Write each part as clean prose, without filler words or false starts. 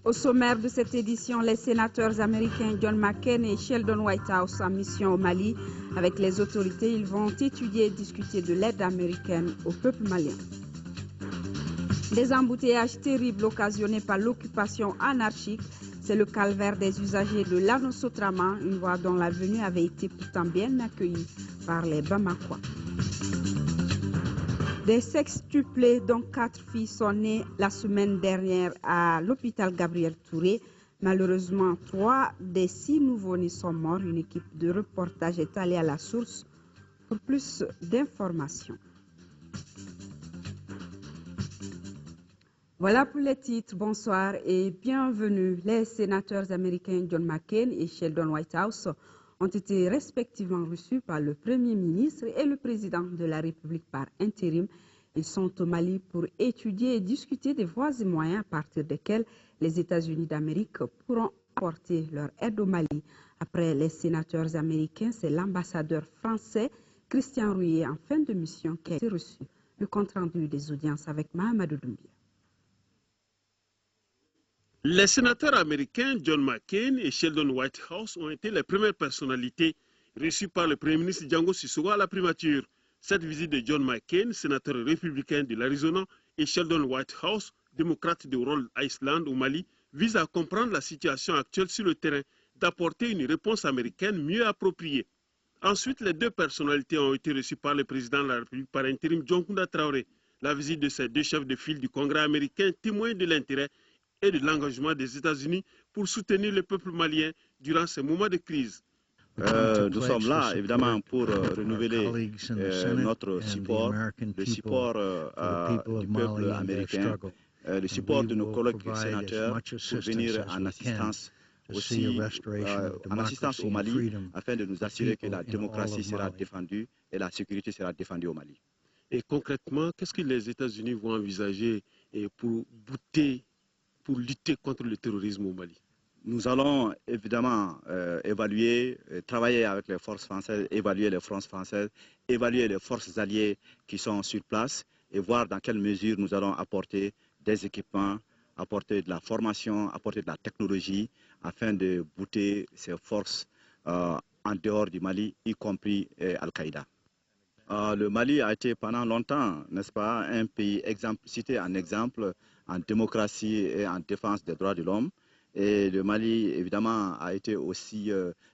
Au sommaire de cette édition, les sénateurs américains John McCain et Sheldon Whitehouse en mission au Mali. Avec les autorités, ils vont étudier et discuter de l'aide américaine au peuple malien. Des embouteillages terribles occasionnés par l'occupation anarchique. C'est le calvaire des usagers de l'Anosotrama, une voie dont la venue avait été pourtant bien accueillie par les Bamakois. Des sextuplés, dont 4 filles, sont nées la semaine dernière à l'hôpital Gabriel Touré. Malheureusement, 3 des 6 nouveau-nés sont morts. Une équipe de reportage est allée à la source pour plus d'informations. Voilà pour les titres. Bonsoir et bienvenue. Les sénateurs américains John McCain et Sheldon Whitehouse ont été respectivement reçus par le Premier ministre et le Président de la République par intérim. Ils sont au Mali pour étudier et discuter des voies et moyens à partir desquels les États-Unis d'Amérique pourront apporter leur aide au Mali. Après les sénateurs américains, c'est l'ambassadeur français Christian Rouillet en fin de mission qui a été reçu. Le compte-rendu des audiences avec Mahamadou Doumbia. Les sénateurs américains John McCain et Sheldon Whitehouse ont été les premières personnalités reçues par le Premier ministre Django Sissoko à la primature. Cette visite de John McCain, sénateur républicain de l'Arizona, et Sheldon Whitehouse, démocrate de Rhode Island au Mali, vise à comprendre la situation actuelle sur le terrain, d'apporter une réponse américaine mieux appropriée. Ensuite, les deux personnalités ont été reçues par le président de la République par intérim John Kounda Traoré. La visite de ces deux chefs de file du Congrès américain témoigne de l'intérêt et de l'engagement des États-Unis pour soutenir le peuple malien durant ces moments de crise. Nous sommes là, évidemment, pour renouveler notre support, le support du peuple américain, le support de nos collègues sénateurs pour venir en assistance aussi en assistance au Mali, afin de nous assurer que la démocratie sera défendue et la sécurité sera défendue au Mali. Et concrètement, qu'est-ce que les États-Unis vont envisager pour lutter contre le terrorisme au Mali? Nous allons évidemment évaluer, travailler avec les forces françaises, évaluer les forces françaises, évaluer les forces alliées qui sont sur place et voir dans quelle mesure nous allons apporter des équipements, apporter de la formation, apporter de la technologie afin de bouter ces forces en dehors du Mali, y compris Al-Qaïda. Le Mali a été pendant longtemps, n'est-ce pas, un pays cité en exemple en démocratie et en défense des droits de l'homme. Et le Mali, évidemment, a été aussi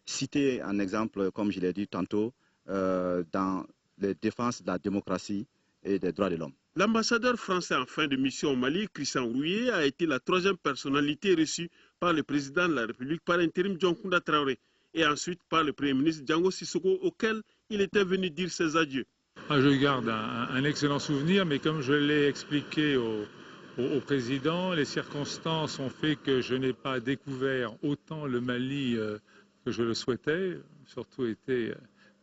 cité en exemple, comme je l'ai dit tantôt, dans les défenses de la démocratie et des droits de l'homme. L'ambassadeur français en fin de mission au Mali, Christian Rouillet, a été la troisième personnalité reçue par le président de la République par intérim John Kounda Traoré et ensuite par le Premier ministre Django Sissoko, auquel il était venu dire ses adieux. Je garde un excellent souvenir, mais comme je l'ai expliqué au président, les circonstances ont fait que je n'ai pas découvert autant le Mali que je le souhaitais, surtout été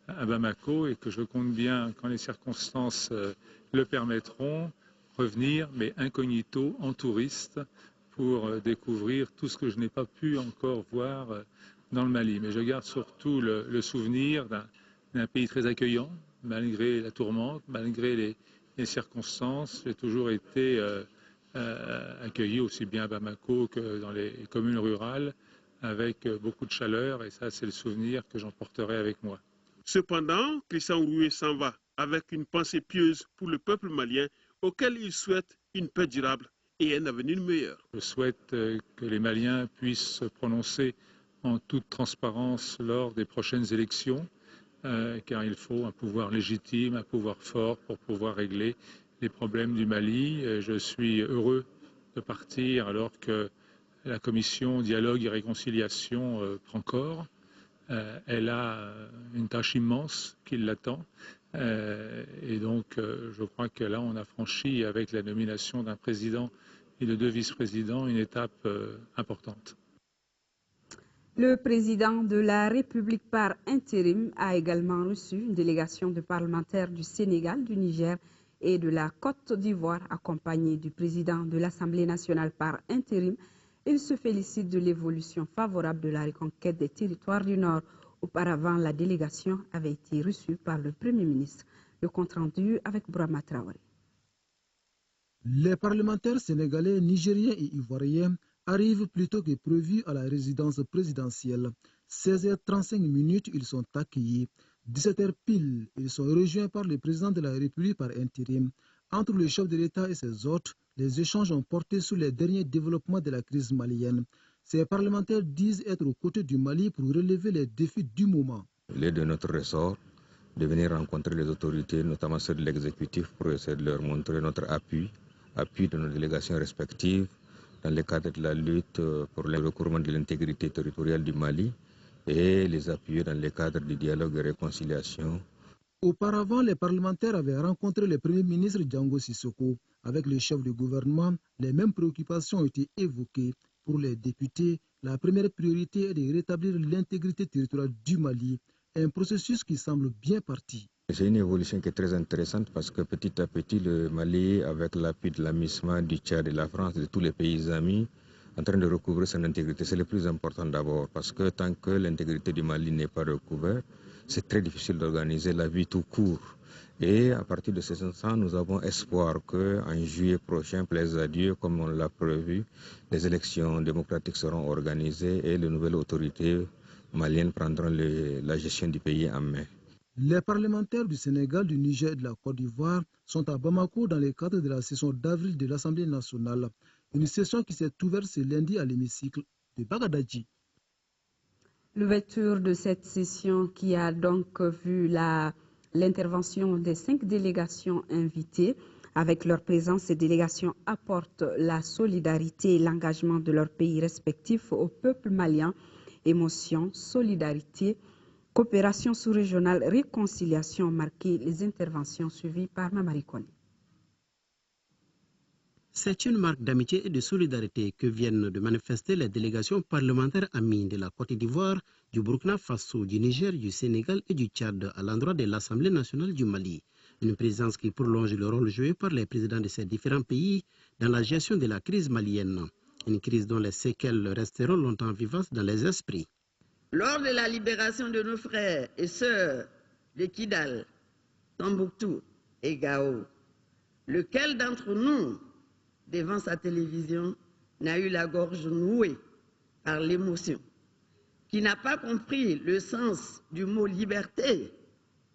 à Bamako, et que je compte bien, quand les circonstances le permettront, revenir, mais incognito, en touriste, pour découvrir tout ce que je n'ai pas pu encore voir dans le Mali. Mais je garde surtout le souvenir d'un pays très accueillant, malgré la tourmente, malgré les circonstances. J'ai toujours été accueilli aussi bien à Bamako que dans les communes rurales, avec beaucoup de chaleur, et ça, c'est le souvenir que j'emporterai avec moi. Cependant, Christian Rouillet s'en va avec une pensée pieuse pour le peuple malien, auquel il souhaite une paix durable et un avenir meilleur. Je souhaite que les Maliens puissent se prononcer en toute transparence lors des prochaines élections, car il faut un pouvoir légitime, un pouvoir fort pour pouvoir régler les problèmes du Mali. Je suis heureux de partir alors que la commission Dialogue et Réconciliation prend corps. Elle a une tâche immense qui l'attend. Et donc, je crois que là, on a franchi, avec la nomination d'un président et de 2 vice-présidents, une étape importante. Le président de la République par intérim a également reçu une délégation de parlementaires du Sénégal, du Niger et de la Côte d'Ivoire, accompagnée du président de l'Assemblée nationale par intérim. Il se félicite de l'évolution favorable de la reconquête des territoires du Nord. Auparavant, la délégation avait été reçue par le Premier ministre. Le compte-rendu avec Brahma Traoré. Les parlementaires sénégalais, nigériens et ivoiriens arrivent plus tôt que prévu à la résidence présidentielle. 16h35, ils sont accueillis. 17h pile, ils sont rejoints par le président de la République par intérim. Entre le chef de l'État et ses hôtes, les échanges ont porté sur les derniers développements de la crise malienne. Ces parlementaires disent être aux côtés du Mali pour relever les défis du moment. Il est de notre ressort de venir rencontrer les autorités, notamment ceux de l'exécutif, pour essayer de leur montrer notre appui de nos délégations respectives dans le cadre de la lutte pour le recouvrement de l'intégrité territoriale du Mali et les appuyer dans le cadre du dialogue et réconciliation. Auparavant, les parlementaires avaient rencontré le Premier ministre Django Sissoko. Avec le chef du gouvernement, les mêmes préoccupations ont été évoquées. Pour les députés, la première priorité est de rétablir l'intégrité territoriale du Mali, un processus qui semble bien parti. C'est une évolution qui est très intéressante parce que petit à petit, le Mali, avec l'appui de la MISMA, du Tchad, de la France, de tous les pays amis, en train de recouvrer son intégrité. C'est le plus important d'abord parce que tant que l'intégrité du Mali n'est pas recouverte, c'est très difficile d'organiser la vie tout court. Et à partir de ce instant, nous avons espoir qu'en juillet prochain, plaise à Dieu, comme on l'a prévu, les élections démocratiques seront organisées et les nouvelles autorités maliennes prendront la gestion du pays en main. Les parlementaires du Sénégal, du Niger et de la Côte d'Ivoire sont à Bamako dans le cadre de la session d'avril de l'Assemblée nationale. Une session qui s'est ouverte ce lundi à l'hémicycle de Bagadadji. L'ouverture de cette session qui a donc vu l'intervention des 5 délégations invitées. Avec leur présence, ces délégations apportent la solidarité et l'engagement de leurs pays respectifs au peuple malien. Émotion, solidarité, coopération sous-régionale, réconciliation marquées les interventions suivies par Mamarikone. C'est une marque d'amitié et de solidarité que viennent de manifester les délégations parlementaires amies de la Côte d'Ivoire, du Burkina Faso, du Niger, du Sénégal et du Tchad à l'endroit de l'Assemblée nationale du Mali. Une présence qui prolonge le rôle joué par les présidents de ces différents pays dans la gestion de la crise malienne. Une crise dont les séquelles resteront longtemps vivaces dans les esprits. Lors de la libération de nos frères et sœurs de Kidal, Tombouctou et Gao, lequel d'entre nous, devant sa télévision, n'a eu la gorge nouée par l'émotion, qui n'a pas compris le sens du mot liberté?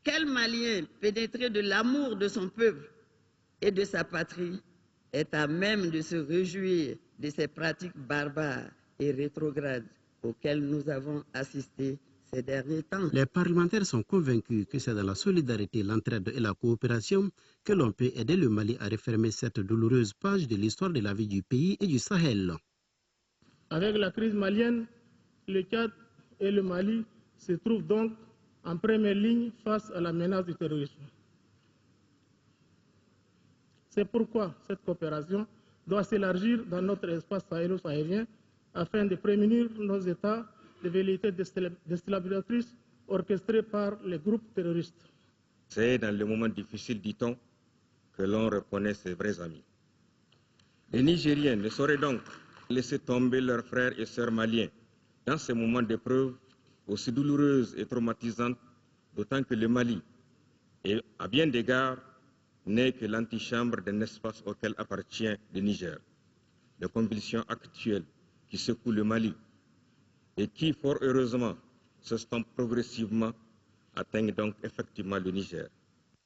Quel Malien pénétré de l'amour de son peuple et de sa patrie est à même de se réjouir de ces pratiques barbares et rétrogrades auxquelles nous avons assisté ces derniers temps? Les parlementaires sont convaincus que c'est dans la solidarité, l'entraide et la coopération que l'on peut aider le Mali à refermer cette douloureuse page de l'histoire de la vie du pays et du Sahel. Avec la crise malienne, le Tchad et le Mali se trouvent donc en première ligne face à la menace du terrorisme. C'est pourquoi cette coopération doit s'élargir dans notre espace sahélo-sahélien afin de prémunir nos États de velléités déstabilisatrices orchestrées par les groupes terroristes. C'est dans les moments difficiles, dit-on, que l'on reconnaît ses vrais amis. Les Nigériens ne sauraient donc laisser tomber leurs frères et sœurs maliens dans ces moments d'épreuve aussi douloureuses et traumatisantes, d'autant que le Mali est, à bien d'égards, n'est que l'antichambre d'un espace auquel appartient le Niger. Les convulsions actuelles qui secouent le Mali et qui, fort heureusement, s'estompent progressivement, atteignent donc effectivement le Niger.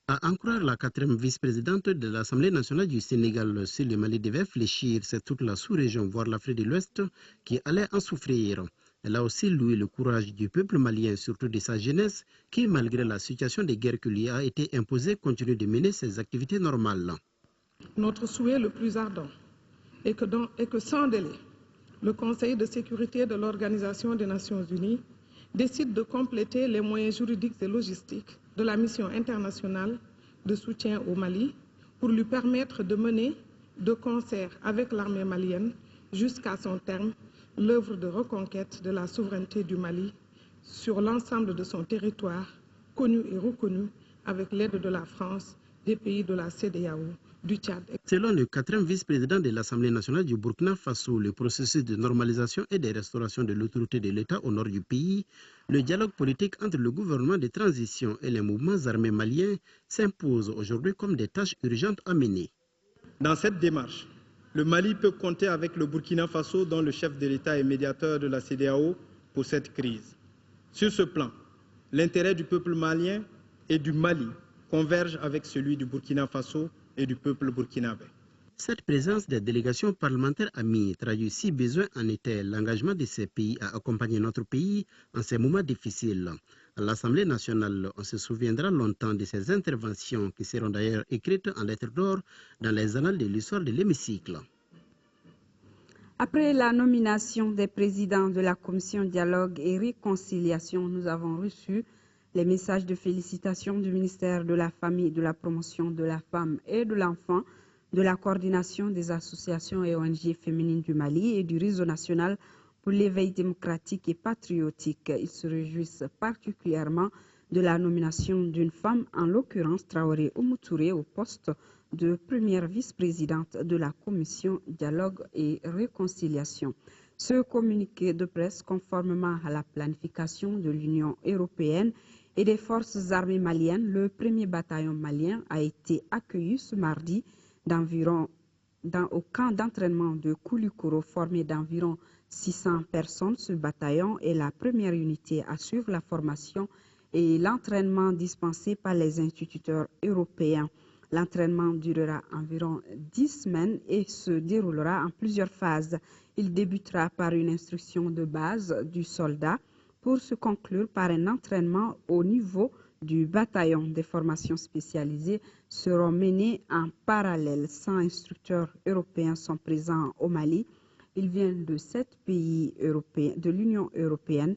À en croire la 4e vice-présidente de l'Assemblée nationale du Sénégal, si le Mali devait fléchir, c'est toute la sous-région, voire l'Afrique de l'Ouest, qui allait en souffrir. Elle a aussi loué le courage du peuple malien, surtout de sa jeunesse, qui, malgré la situation de guerre qui lui a été imposée, continue de mener ses activités normales. Notre souhait le plus ardent est que sans délai, le Conseil de sécurité de l'Organisation des Nations Unies décide de compléter les moyens juridiques et logistiques de la mission internationale de soutien au Mali pour lui permettre de mener de concert avec l'armée malienne jusqu'à son terme l'œuvre de reconquête de la souveraineté du Mali sur l'ensemble de son territoire, connu et reconnu avec l'aide de la France, des pays de la CEDEAO, du Tchad. Selon le 4e vice-président de l'Assemblée nationale du Burkina Faso, le processus de normalisation et de restauration de l'autorité de l'État au nord du pays, le dialogue politique entre le gouvernement de transition et les mouvements armés maliens s'impose aujourd'hui comme des tâches urgentes à mener. Dans cette démarche, Le Mali peut compter avec le Burkina Faso, dont le chef de l'État est médiateur de la CEDEAO pour cette crise. Sur ce plan, l'intérêt du peuple malien et du Mali converge avec celui du Burkina Faso et du peuple burkinabé. Cette présence des délégations parlementaires amies traduit si besoin en était l'engagement de ces pays à accompagner notre pays en ces moments difficiles. À l'Assemblée nationale, on se souviendra longtemps de ces interventions qui seront d'ailleurs écrites en lettres d'or dans les annales de l'histoire de l'hémicycle. Après la nomination des présidents de la Commission Dialogue et Réconciliation, nous avons reçu les messages de félicitations du ministère de la Famille, de la Promotion de la Femme et de l'Enfant, de la coordination des associations et ONG féminines du Mali et du réseau national pour l'éveil démocratique et patriotique. Ils se réjouissent particulièrement de la nomination d'une femme, en l'occurrence Traoré Oumoutouré, au poste de première vice-présidente de la Commission Dialogue et Réconciliation. Ce communiqué de presse, conformément à la planification de l'Union européenne et des forces armées maliennes, le premier bataillon malien a été accueilli ce mardi au camp d'entraînement de Koulikoro, formé d'environ 600 personnes. Ce bataillon est la première unité à suivre la formation et l'entraînement dispensé par les instituteurs européens. L'entraînement durera environ 10 semaines et se déroulera en plusieurs phases. Il débutera par une instruction de base du soldat pour se conclure par un entraînement au niveau du bataillon. Des formations spécialisées seront menées en parallèle. 100 instructeurs européens sont présents au Mali. Ils viennent de 7 pays européens, de l'Union européenne,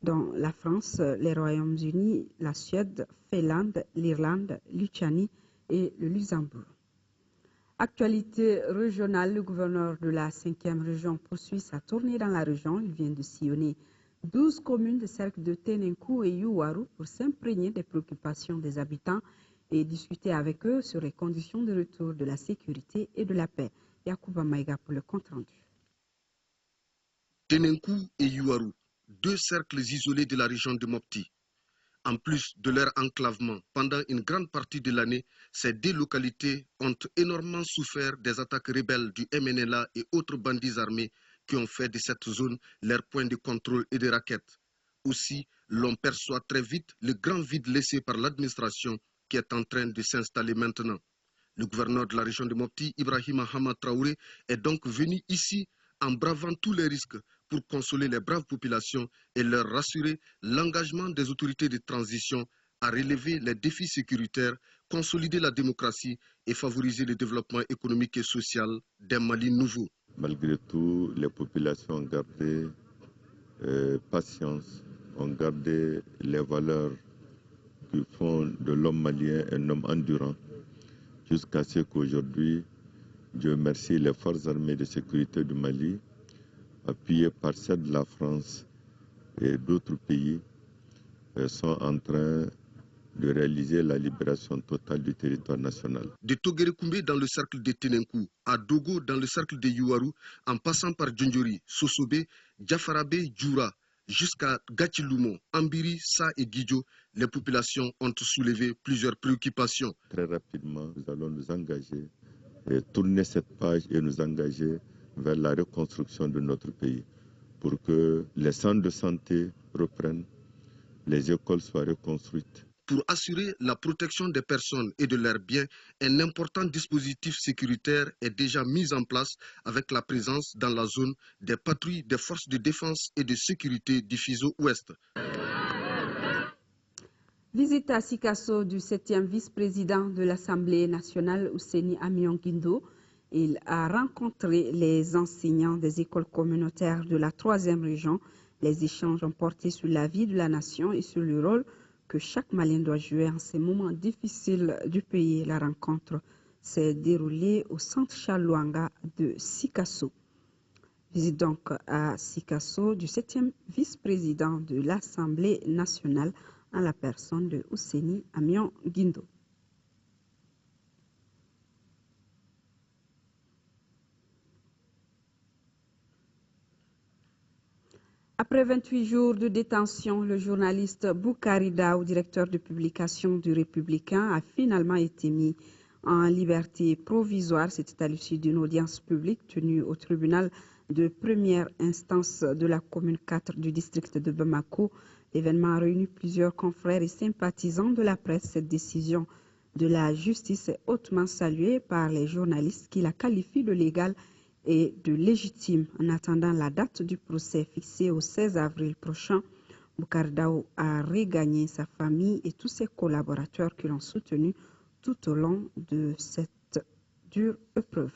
dont la France, les Royaumes-Unis, la Suède, Finlande, l'Irlande, Lituanie et le Luxembourg. Actualité régionale, le gouverneur de la 5e région poursuit sa tournée dans la région. Il vient de sillonner 12 communes des cercles de Tenenkou et Youaru pour s'imprégner des préoccupations des habitants et discuter avec eux sur les conditions de retour de la sécurité et de la paix. Yacouba Maïga pour le compte-rendu. Tenenkou et Youaru, 2 cercles isolés de la région de Mopti. En plus de leur enclavement, pendant une grande partie de l'année, ces 2 localités ont énormément souffert des attaques rebelles du MNLA et autres bandits armés qui ont fait de cette zone leur point de contrôle et de raquettes. Aussi, l'on perçoit très vite le grand vide laissé par l'administration qui est en train de s'installer maintenant. Le gouverneur de la région de Mopti, Ibrahima Hama Traoré, est donc venu ici en bravant tous les risques pour consoler les braves populations et leur rassurer l'engagement des autorités de transition à relever les défis sécuritaires, consolider la démocratie et favoriser le développement économique et social d'un Mali nouveau. Malgré tout, les populations ont gardé patience, ont gardé les valeurs qui font de l'homme malien un homme endurant, jusqu'à ce qu'aujourd'hui, Dieu merci, les forces armées de sécurité du Mali, appuyées par celles de la France et d'autres pays, sont en train de réaliser la libération totale du territoire national. De Toguerekoumbe dans le cercle de Tenenkou, à Dogo dans le cercle de Youaru, en passant par Djondjori, Sosobe, Diafarabe, Djoura, jusqu'à Gatiloumo, Ambiri, Sa et Guidjo, les populations ont soulevé plusieurs préoccupations. Très rapidement, nous allons nous engager, et tourner cette page et nous engager vers la reconstruction de notre pays pour que les centres de santé reprennent, les écoles soient reconstruites. Pour assurer la protection des personnes et de leurs biens, un important dispositif sécuritaire est déjà mis en place avec la présence dans la zone des patrouilles des forces de défense et de sécurité du Fizo Ouest. Visite à Sikasso du 7e vice-président de l'Assemblée nationale, Ousseini Amion Guindo. Il a rencontré les enseignants des écoles communautaires de la 3e région. Les échanges ont porté sur la vie de la nation et sur le rôle que chaque Malien doit jouer en ces moments difficiles du pays. La rencontre s'est déroulée au centre Chalouanga de Sikasso. Visite donc à Sikasso du 7e vice-président de l'Assemblée nationale en la personne de Ousseini Amion Guindo. Après 28 jours de détention, le journaliste Boukari Daou, directeur de publication du Républicain, a finalement été mis en liberté provisoire. C'était à l'issue d'une audience publique tenue au tribunal de première instance de la commune 4 du district de Bamako. L'événement a réuni plusieurs confrères et sympathisants de la presse. Cette décision de la justice est hautement saluée par les journalistes qui la qualifient de légale et de légitime. En attendant la date du procès fixée au 16 avril prochain, Boucar Daou a regagné sa famille et tous ses collaborateurs qui l'ont soutenu tout au long de cette dure épreuve.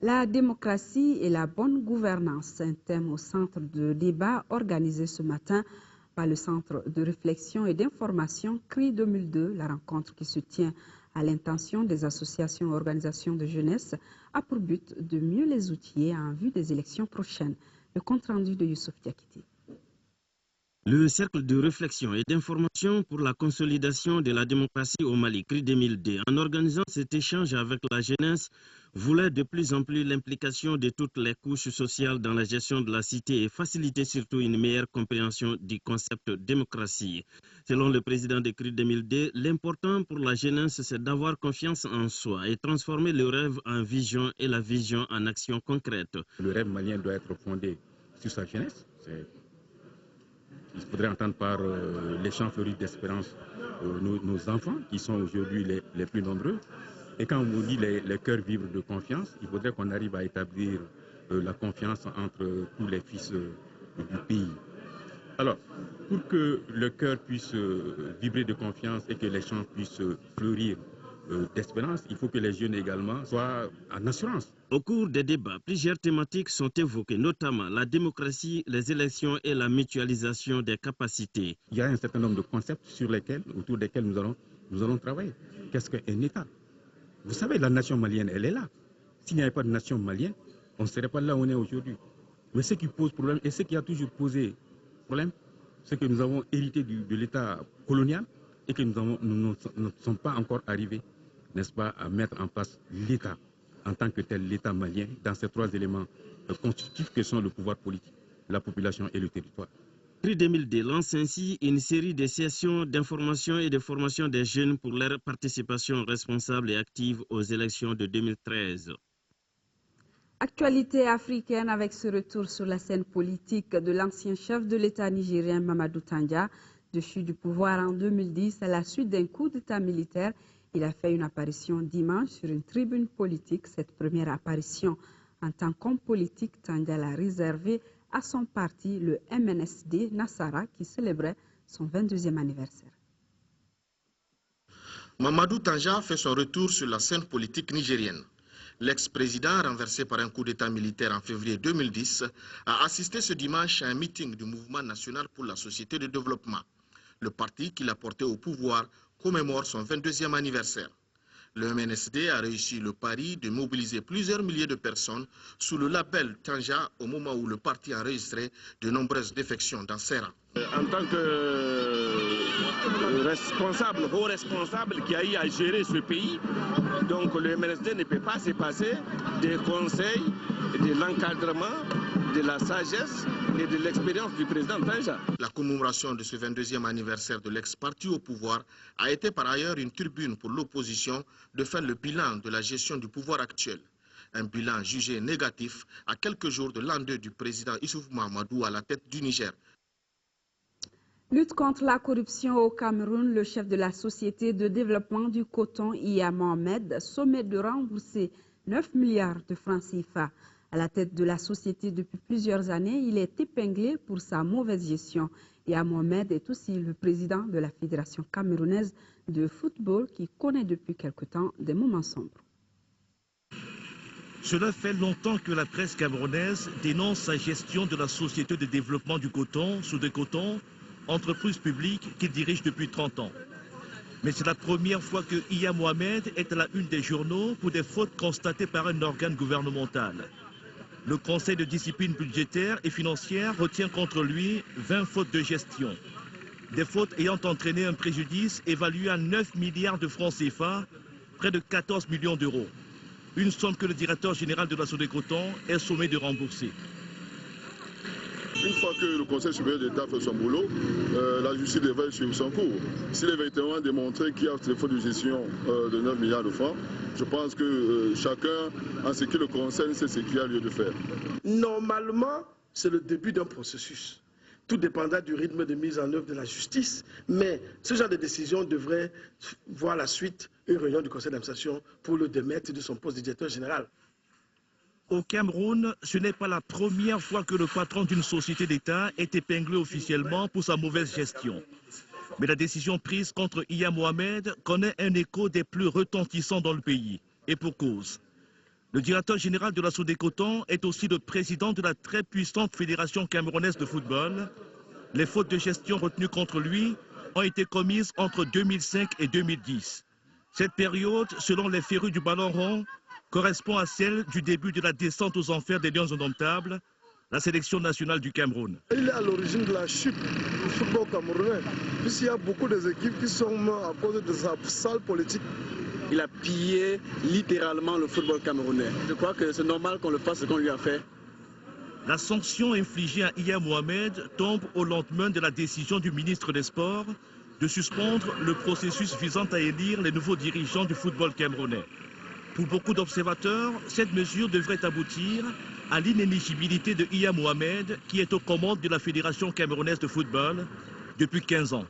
La démocratie et la bonne gouvernance, un thème au centre de débat organisé ce matin par le Centre de réflexion et d'information CRI 2002. La rencontre qui se tient à l'intention des associations et organisations de jeunesse a pour but de mieux les outiller en vue des élections prochaines. Le compte-rendu de Youssouf Diakité. Le cercle de réflexion et d'information pour la consolidation de la démocratie au Mali, CRI 2002, en organisant cet échange avec la jeunesse, voulait de plus en plus l'implication de toutes les couches sociales dans la gestion de la cité et faciliter surtout une meilleure compréhension du concept démocratie. Selon le président de CRI 2002, l'important pour la jeunesse, c'est d'avoir confiance en soi et transformer le rêve en vision et la vision en action concrète. Le rêve malien doit être fondé sur sa jeunesse. Il faudrait entendre par les chants fleuris d'espérance nos enfants qui sont aujourd'hui les plus nombreux. Et quand on dit les cœurs vivres de confiance, il faudrait qu'on arrive à établir la confiance entre tous les fils du pays. Alors, pour que le cœur puisse vibrer de confiance et que les chants puissent fleurir d'espérance, il faut que les jeunes également soient en assurance. Au cours des débats, plusieurs thématiques sont évoquées, notamment la démocratie, les élections et la mutualisation des capacités. Il y a un certain nombre de concepts autour desquels nous allons travailler. Qu'est-ce qu'un État? Vous savez, la nation malienne, elle est là. S'il n'y avait pas de nation malienne, on ne serait pas là où on est aujourd'hui. Mais ce qui pose problème, et ce qui a toujours posé problème, c'est que nous avons hérité de l'État colonial et que nous ne sommes pas encore arrivés, n'est-ce pas, à mettre en place l'État en tant que tel, l'État malien, dans ces trois éléments constitutifs que sont le pouvoir politique, la population et le territoire. CRI 2002 lance ainsi une série de sessions d'information et de formation des jeunes pour leur participation responsable et active aux élections de 2013. Actualité africaine avec ce retour sur la scène politique de l'ancien chef de l'État nigérien Mamadou Tandja, déchu du pouvoir en 2010 à la suite d'un coup d'État militaire. Il a fait une apparition dimanche sur une tribune politique. Cette première apparition en tant qu'homme politique, Tandja l'a réservée à son parti, le MNSD Nassara, qui célébrait son 22e anniversaire. Mamadou Tandja fait son retour sur la scène politique nigérienne. L'ex-président, renversé par un coup d'État militaire en février 2010, a assisté ce dimanche à un meeting du Mouvement national pour la société de développement. Le parti qu'il a porté au pouvoir commémore son 22e anniversaire. Le MNSD a réussi le pari de mobiliser plusieurs milliers de personnes sous le label Tandja au moment où le parti a enregistré de nombreuses défections dans ses rangs. En tant que responsable, haut responsable qui a eu à gérer ce pays, donc le MNSD ne peut pas se passer des conseils, de l'encadrement, de la sagesse et de l'expérience du président Tandja. La commémoration de ce 22e anniversaire de l'ex-parti au pouvoir a été par ailleurs une tribune pour l'opposition de faire le bilan de la gestion du pouvoir actuel. Un bilan jugé négatif à quelques jours de l'an 2 du président Issoufou Mahamadou à la tête du Niger. Lutte contre la corruption au Cameroun, le chef de la société de développement du coton, Iya Mohamed, sommet de rembourser 9 milliards de francs CFA. À la tête de la société depuis plusieurs années, il est épinglé pour sa mauvaise gestion. Iya Mohamed est aussi le président de la Fédération camerounaise de football qui connaît depuis quelque temps des moments sombres. Cela fait longtemps que la presse camerounaise dénonce sa gestion de la société de développement du coton, Soudé Coton, entreprise publique qu'il dirige depuis 30 ans. Mais c'est la première fois que Iya Mohamed est à la une des journaux pour des fautes constatées par un organe gouvernemental. Le Conseil de discipline budgétaire et financière retient contre lui 20 fautes de gestion. Des fautes ayant entraîné un préjudice évalué à 9 milliards de francs CFA, près de 14 millions d'euros. Une somme que le directeur général de la Soudé Coton est sommé de rembourser. Une fois que le Conseil supérieur d'État fait son boulot, la justice devrait suivre son cours. S'il est véritablement démontré qu'il y a des fautes de gestion de 9 milliards de francs, je pense que chacun, en ce qui le concerne, sait ce qu'il y a lieu de faire. Normalement, c'est le début d'un processus. Tout dépendra du rythme de mise en œuvre de la justice, mais ce genre de décision devrait voir la suite, une réunion du conseil d'administration pour le démettre de son poste de directeur général. Au Cameroun, ce n'est pas la première fois que le patron d'une société d'État est épinglé officiellement pour sa mauvaise gestion. Mais la décision prise contre Iya Mohamed connaît un écho des plus retentissants dans le pays, et pour cause. Le directeur général de la Sodécoton est aussi le président de la très puissante Fédération camerounaise de football. Les fautes de gestion retenues contre lui ont été commises entre 2005 et 2010. Cette période, selon les férus du ballon rond, correspond à celle du début de la descente aux enfers des Lions indomptables, la sélection nationale du Cameroun. Il est à l'origine de la chute du football camerounais, puisqu'il y a beaucoup d'équipes qui sont mortes à cause de sa sale politique. Il a pillé littéralement le football camerounais. Je crois que c'est normal qu'on le fasse ce qu'on lui a fait. La sanction infligée à Iya Mohamed tombe au lendemain de la décision du ministre des Sports de suspendre le processus visant à élire les nouveaux dirigeants du football camerounais. Pour beaucoup d'observateurs, cette mesure devrait aboutir à l'inéligibilité de Iya Mohamed, qui est aux commandes de la Fédération camerounaise de football depuis 15 ans.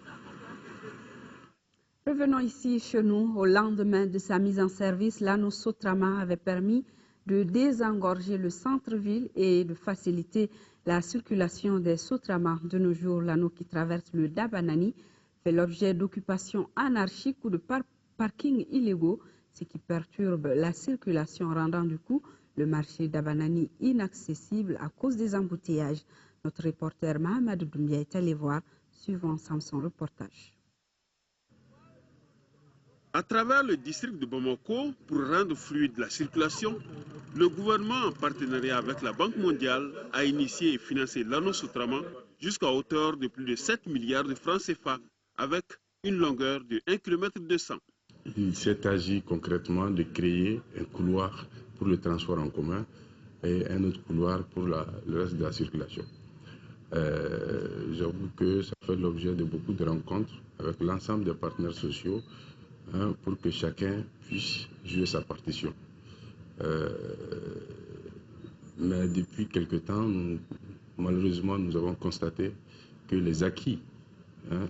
Revenons ici chez nous. Au lendemain de sa mise en service, l'anneau Sotrama avait permis de désengorger le centre-ville et de faciliter la circulation des Sotramas. De nos jours, l'anneau qui traverse le Dabanani fait l'objet d'occupations anarchiques ou de parkings illégaux, ce qui perturbe la circulation, rendant du coup le marché d'Abanani inaccessible à cause des embouteillages. Notre reporter Mahamadou Doumbia est allé voir, suivant ensemble son reportage. À travers le district de Bamako, pour rendre fluide la circulation, le gouvernement, en partenariat avec la Banque mondiale, a initié et financé l'anneau Sotrama jusqu'à hauteur de plus de 7 milliards de francs CFA, avec une longueur de 1,2 km. Il s'est agi concrètement de créer un couloir pour le transport en commun et un autre couloir pour le reste de la circulation. J'avoue que ça fait l'objet de beaucoup de rencontres avec l'ensemble des partenaires sociaux, pour que chacun puisse jouer sa partition. Mais depuis quelque temps, malheureusement, nous avons constaté que les acquis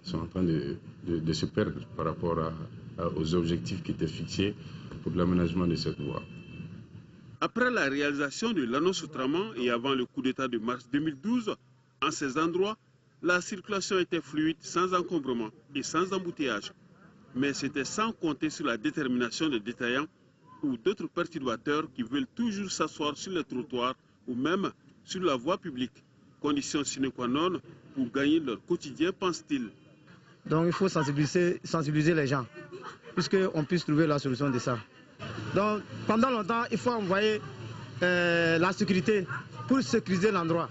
sont en train de se perdre par rapport aux objectifs qui étaient fixés pour l'aménagement de cette voie. Après la réalisation de l'anneau Sotrama et avant le coup d'État de mars 2012, en ces endroits, la circulation était fluide, sans encombrement et sans embouteillage. Mais c'était sans compter sur la détermination des détaillants ou d'autres perturbateurs qui veulent toujours s'asseoir sur les trottoirs ou même sur la voie publique. Condition sine qua non pour gagner leur quotidien, pense-t-il. Donc il faut sensibiliser les gens, puisqu'on puisse trouver la solution de ça. Donc pendant longtemps, il faut envoyer la sécurité pour sécuriser l'endroit.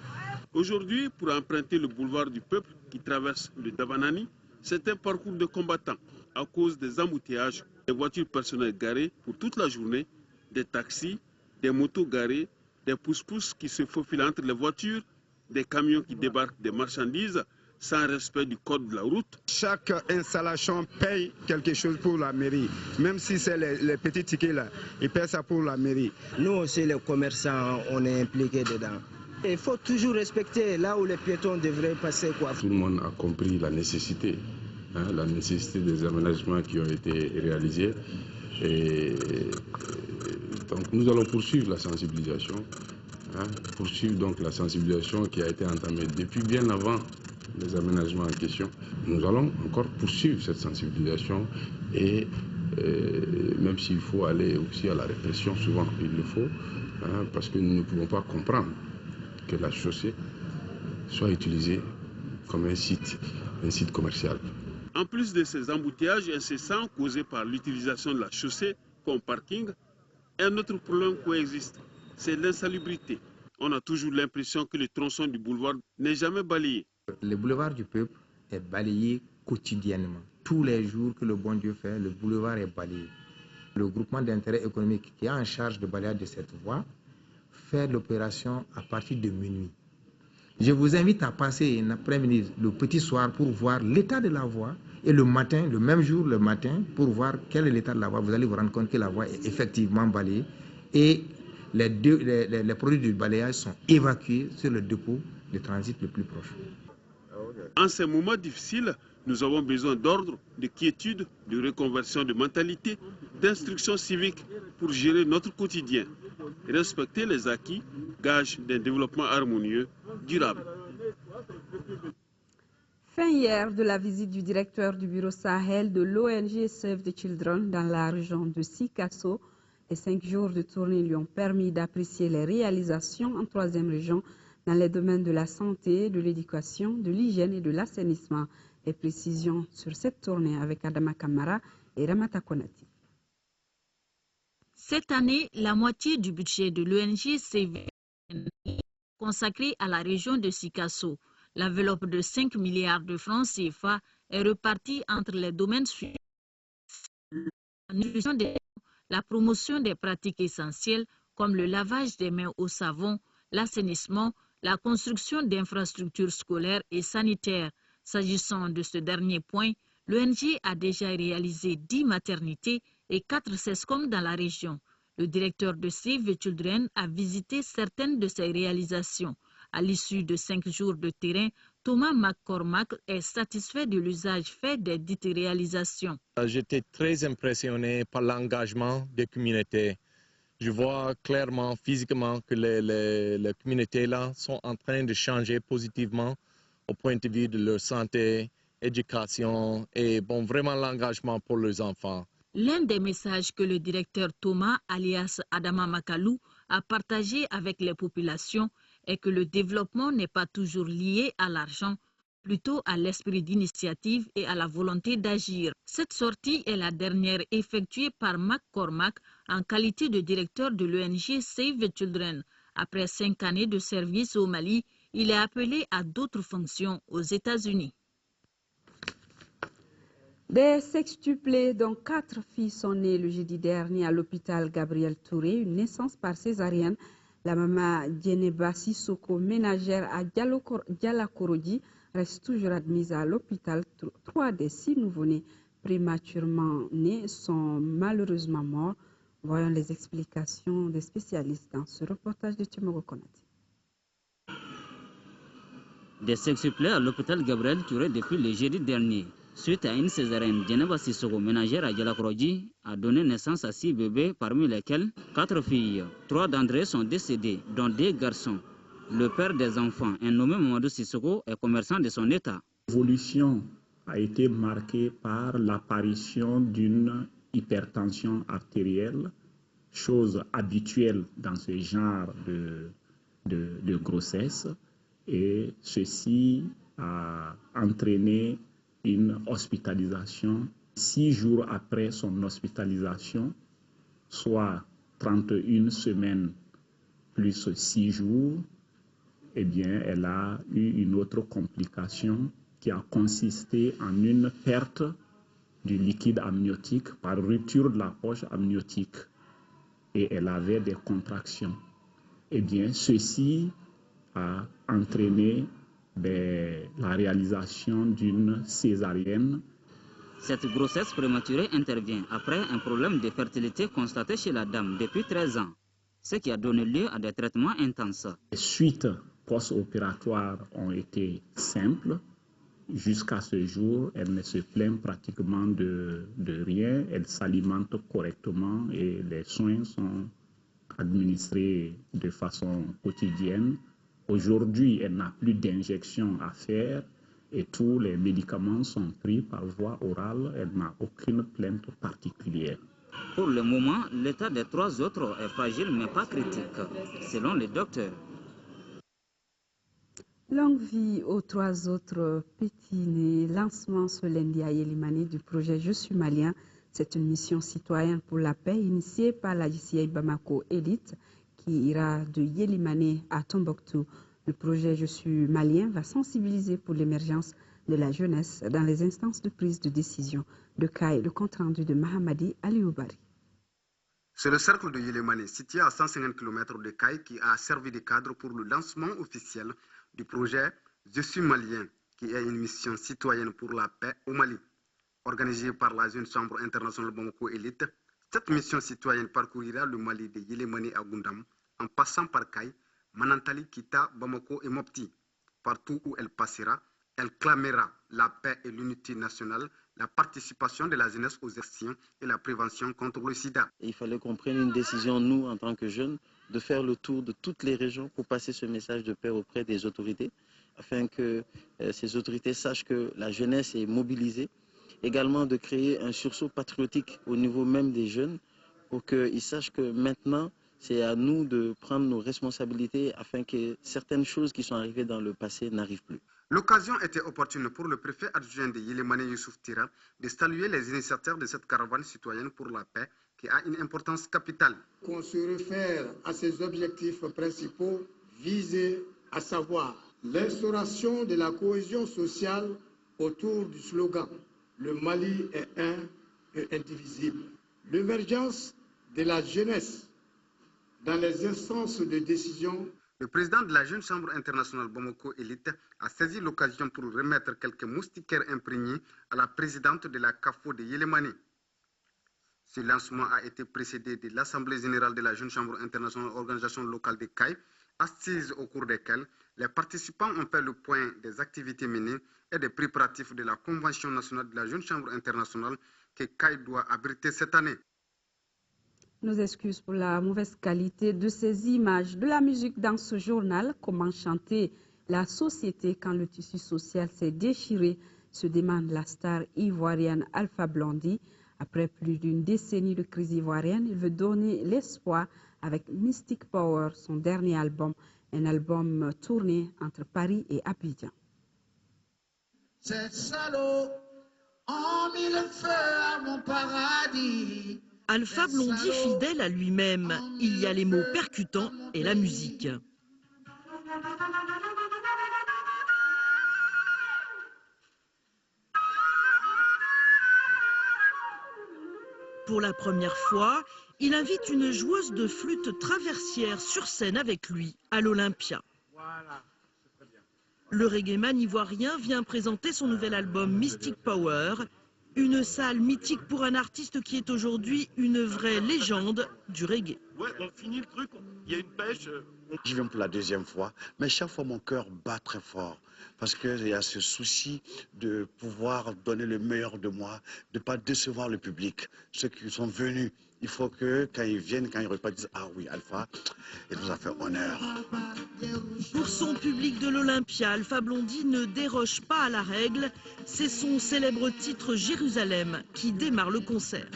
Aujourd'hui, pour emprunter le boulevard du peuple qui traverse le Dabanani, c'est un parcours de combattants à cause des embouteillages, des voitures personnelles garées pour toute la journée, des taxis, des motos garées, des pousse-pousse qui se faufilent entre les voitures, des camions qui débarquent des marchandises sans respect du code de la route. Chaque installation paye quelque chose pour la mairie, même si c'est les petits tickets là, ils paient ça pour la mairie. Nous aussi les commerçants, on est impliqués dedans. Il faut toujours respecter là où les piétons devraient passer. Tout le monde a compris la nécessité des aménagements qui ont été réalisés. Et donc nous allons poursuivre la sensibilisation, poursuivre donc la sensibilisation qui a été entamée depuis bien avant les aménagements en question. Nous allons encore poursuivre cette sensibilisation et même s'il faut aller aussi à la répression, souvent il le faut, parce que nous ne pouvons pas comprendre que la chaussée soit utilisée comme un site commercial. En plus de ces embouteillages incessants causés par l'utilisation de la chaussée comme parking, un autre problème coexiste, c'est l'insalubrité. On a toujours l'impression que le tronçon du boulevard n'est jamais balayé. Le boulevard du peuple est balayé quotidiennement. Tous les jours que le bon Dieu fait, le boulevard est balayé. Le groupement d'intérêt économique qui est en charge de balayage de cette voie fait l'opération à partir de minuit. Je vous invite à passer un après-midi, le petit soir, pour voir l'état de la voie. Et le matin, le même jour, le matin, pour voir quel est l'état de la voie. Vous allez vous rendre compte que la voie est effectivement balayée. Et les produits du balayage sont évacués sur le dépôt de transit le plus proche. En ces moments difficiles, nous avons besoin d'ordre, de quiétude, de reconversion de mentalité, d'instruction civique pour gérer notre quotidien. Respecter les acquis, gage d'un développement harmonieux, durable. Fin hier de la visite du directeur du bureau Sahel de l'ONG Save the Children dans la région de Sikasso. Les 5 jours de tournée lui ont permis d'apprécier les réalisations en 3e région dans les domaines de la santé, de l'éducation, de l'hygiène et de l'assainissement. Les précisions sur cette tournée avec Adama Kamara et Ramata Konati. Cette année, la moitié du budget de l'ONG Save est consacrée à la région de Sikasso. L'enveloppe de 5 milliards de francs CFA est repartie entre les domaines suivants: la promotion des pratiques essentielles comme le lavage des mains au savon, l'assainissement, la construction d'infrastructures scolaires et sanitaires. S'agissant de ce dernier point, l'ONG a déjà réalisé 10 maternités et 4 SESCOM dans la région. Le directeur de Save the Children a visité certaines de ces réalisations. À l'issue de 5 jours de terrain, Thomas McCormack est satisfait de l'usage fait des dites réalisations. J'étais très impressionné par l'engagement des communautés. Je vois clairement, physiquement, que les communautés-là sont en train de changer positivement au point de vue de leur santé, éducation et vraiment l'engagement pour leurs enfants. L'un des messages que le directeur Thomas, alias Adama Makalou, a partagé avec les populations est que le développement n'est pas toujours lié à l'argent, plutôt à l'esprit d'initiative et à la volonté d'agir. Cette sortie est la dernière effectuée par McCormack en qualité de directeur de l'ONG Save the Children. Après 5 années de service au Mali, il est appelé à d'autres fonctions aux États-Unis. Des sextuplés dont 4 filles sont nées le jeudi dernier à l'hôpital Gabriel Touré, une naissance par césarienne. La maman Djeneba Sissoko, ménagère à Dialakorodi, reste toujours admise à l'hôpital. 3 des 6 nouveau-nés prématurément nés sont malheureusement morts. Voyons les explications des spécialistes dans ce reportage de Timogo Konati. Des sextuplés à l'hôpital Gabriel Touré depuis le jeudi dernier. Suite à une césarienne, Djeneba Sissoko, ménagère à Dialakorodi, a donné naissance à 6 bébés, parmi lesquels 4 filles. 3 d'entre eux sont décédés, dont 2 garçons. Le père des enfants, un nommé Mamadou Sissoko, est commerçant de son état. L'évolution a été marquée par l'apparition d'une hypertension artérielle, chose habituelle dans ce genre de grossesse. Et ceci a entraîné une hospitalisation. 6 jours après son hospitalisation, soit 31 semaines plus 6 jours, eh bien, elle a eu une autre complication qui a consisté en une perte du liquide amniotique par rupture de la poche amniotique. Et elle avait des contractions. Eh bien, ceci a entraîné la réalisation d'une césarienne. Cette grossesse prématurée intervient après un problème de fertilité constaté chez la dame depuis 13 ans, ce qui a donné lieu à des traitements intenses. Les suites post-opératoires ont été simples. Jusqu'à ce jour, elle ne se plaint pratiquement de rien. Elle s'alimente correctement et les soins sont administrés de façon quotidienne. Aujourd'hui, elle n'a plus d'injection à faire et tous les médicaments sont pris par voie orale. Elle n'a aucune plainte particulière. Pour le moment, l'état des 3 autres est fragile mais pas critique, selon les docteurs. Longue vie aux 3 autres petits-nés. Lancement ce lundi à Yélimani du projet Je suis malien. C'est une mission citoyenne pour la paix initiée par la JCI Bamako Elite qui ira de Yélimani à Tombouctou. Le projet Je suis malien va sensibiliser pour l'émergence de la jeunesse dans les instances de prise de décision. De Caille, le compte-rendu de Mahamadi Alioubari. C'est le cercle de Yélimani, situé à 150 km de Caille, qui a servi de cadre pour le lancement officiel du projet « Je suis malien », qui est une mission citoyenne pour la paix au Mali. Organisée par la Jeune Chambre internationale Bamako Élite, cette mission citoyenne parcourira le Mali de Yélémani à Goundam, en passant par Kay, Manantali, Kita, Bamako et Mopti. Partout où elle passera, elle clamera la paix et l'unité nationale, la participation de la jeunesse aux actions et la prévention contre le sida. Il fallait qu'on prenne une décision, nous, en tant que jeunes, de faire le tour de toutes les régions pour passer ce message de paix auprès des autorités, afin que ces autorités sachent que la jeunesse est mobilisée. Également de créer un sursaut patriotique au niveau même des jeunes, pour qu'ils sachent que maintenant, c'est à nous de prendre nos responsabilités afin que certaines choses qui sont arrivées dans le passé n'arrivent plus. L'occasion était opportune pour le préfet adjoint de Yélémani Youssouf Tira de saluer les initiateurs de cette caravane citoyenne pour la paix qui a une importance capitale. Qu'on se réfère à ses objectifs principaux visés, à savoir l'instauration de la cohésion sociale autour du slogan « Le Mali est un et indivisible », l'émergence de la jeunesse dans les instances de décision. Le président de la Jeune Chambre internationale Bamako Élite a saisi l'occasion pour remettre quelques moustiquaires imprégnés à la présidente de la CAFO de Yélémani. Ce lancement a été précédé de l'Assemblée générale de la Jeune Chambre internationale organisation locale de Kay, assise au cours desquelles les participants ont fait le point des activités menées et des préparatifs de la Convention nationale de la Jeune Chambre internationale que Kay doit abriter cette année. Nos excuses pour la mauvaise qualité de ces images. De la musique dans ce journal, comment chanter la société quand le tissu social s'est déchiré, se demande la star ivoirienne Alpha Blondy. Après plus d'une décennie de crise ivoirienne, il veut donner l'espoir avec Mystic Power, son dernier album, un album tourné entre Paris et Abidjan. Ces salauds ont mis le feu à mon paradis. Alpha Blondy, fidèle à lui-même, il y a les mots percutants et la musique. Pour la première fois, il invite une joueuse de flûte traversière sur scène avec lui à l'Olympia. Le reggaeman ivoirien vient présenter son nouvel album Mystic Power, une salle mythique pour un artiste qui est aujourd'hui une vraie légende du reggae. Ouais, on finit le truc, il y a une pêche. Je viens pour la deuxième fois, mais chaque fois mon cœur bat très fort parce qu'il y a ce souci de pouvoir donner le meilleur de moi, de ne pas décevoir le public. Ceux qui sont venus, il faut que quand ils viennent, quand ils repartent, ils disent « Ah oui, Alpha, il nous a fait honneur ». Pour son public de l'Olympia, Alpha Blondy ne déroge pas à la règle. C'est son célèbre titre « Jérusalem » qui démarre le concert.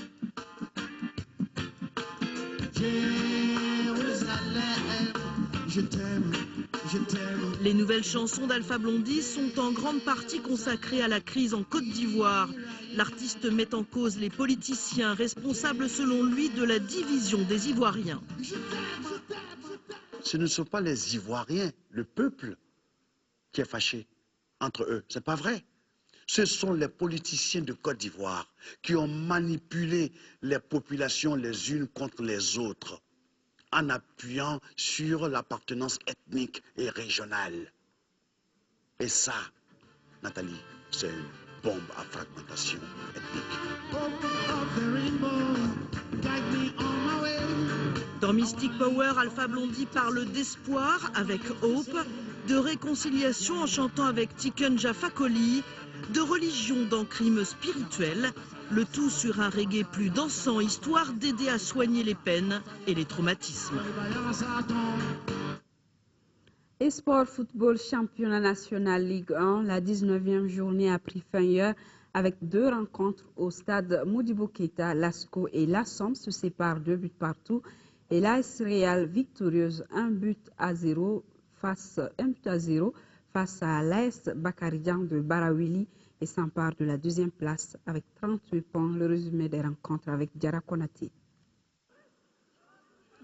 Je t'aime, je t'aime. Les nouvelles chansons d'Alpha Blondy sont en grande partie consacrées à la crise en Côte d'Ivoire. L'artiste met en cause les politiciens responsables selon lui de la division des Ivoiriens. Ce ne sont pas les Ivoiriens, le peuple, qui est fâché entre eux. Ce n'est pas vrai. Ce sont les politiciens de Côte d'Ivoire qui ont manipulé les populations les unes contre les autres en appuyant sur l'appartenance ethnique et régionale. Et ça, Nathalie, c'est une bombe à fragmentation ethnique. Dans Mystic Power, Alpha Blondy parle d'espoir avec Hope, de réconciliation en chantant avec Tiken Jah Fakoly, de religion dans crime spirituel, le tout sur un reggae plus dansant, histoire d'aider à soigner les peines et les traumatismes. Esport Football Championnat National Ligue 1, la 19e journée a pris fin hier avec 2 rencontres au stade Modibo Keïta. Lasco et Lassam se séparent 2 buts partout et l'AS Real victorieuse 1-0 face à l'AS Bakarijan de Barawili et s'empare de la 2e place avec 38 points. Le résumé des rencontres avec Diarra Konaté.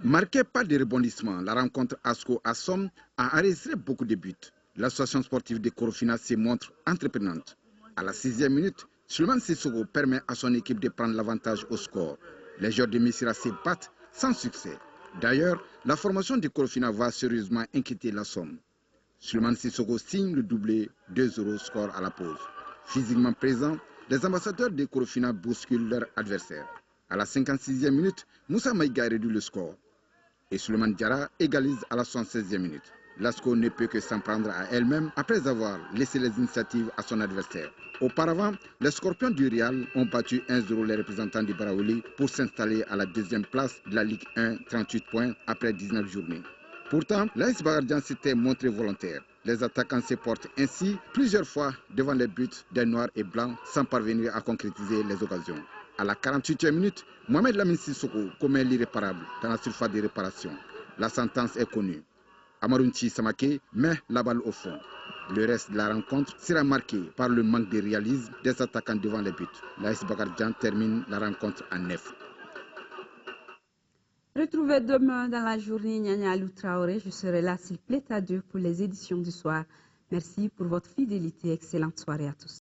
Marquée par des rebondissements, la rencontre ASCO-Assom a enregistré beaucoup de buts. L'association sportive de Korofina se montre entreprenante. À la 6e minute, Suleiman Sissoko permet à son équipe de prendre l'avantage au score. Les joueurs de Missira se battent sans succès. D'ailleurs, la formation de Korofina va sérieusement inquiéter la Somme. Souleymane Sissoko signe le doublé 2-0 score à la pause. Physiquement présents, les ambassadeurs de Korofina bousculent leur adversaire. À la 56e minute, Moussa Maïga réduit le score. Et Souleymane Diarra égalise à la 76e minute. L'ASCO ne peut que s'en prendre à elle-même après avoir laissé les initiatives à son adversaire. Auparavant, les Scorpions du Real ont battu 1-0 les représentants du Baraouli pour s'installer à la deuxième place de la Ligue 1, 38 points après 19 journées. Pourtant, l'AS Bagardian s'était montré volontaire. Les attaquants se portent ainsi plusieurs fois devant les buts des Noirs et Blancs sans parvenir à concrétiser les occasions. À la 48e minute, Mohamed Lamine Sissoko commet l'irréparable dans la surface de réparation. La sentence est connue. Amarunchi Samake met la balle au fond. Le reste de la rencontre sera marqué par le manque de réalisme des attaquants devant les buts. L'AS Bagardian termine la rencontre à 9. Retrouvez demain dans la journée Nyanya Alou Traoré. Je serai là s'il plaît à Dieu pour les éditions du soir. Merci pour votre fidélité. Excellente soirée à tous.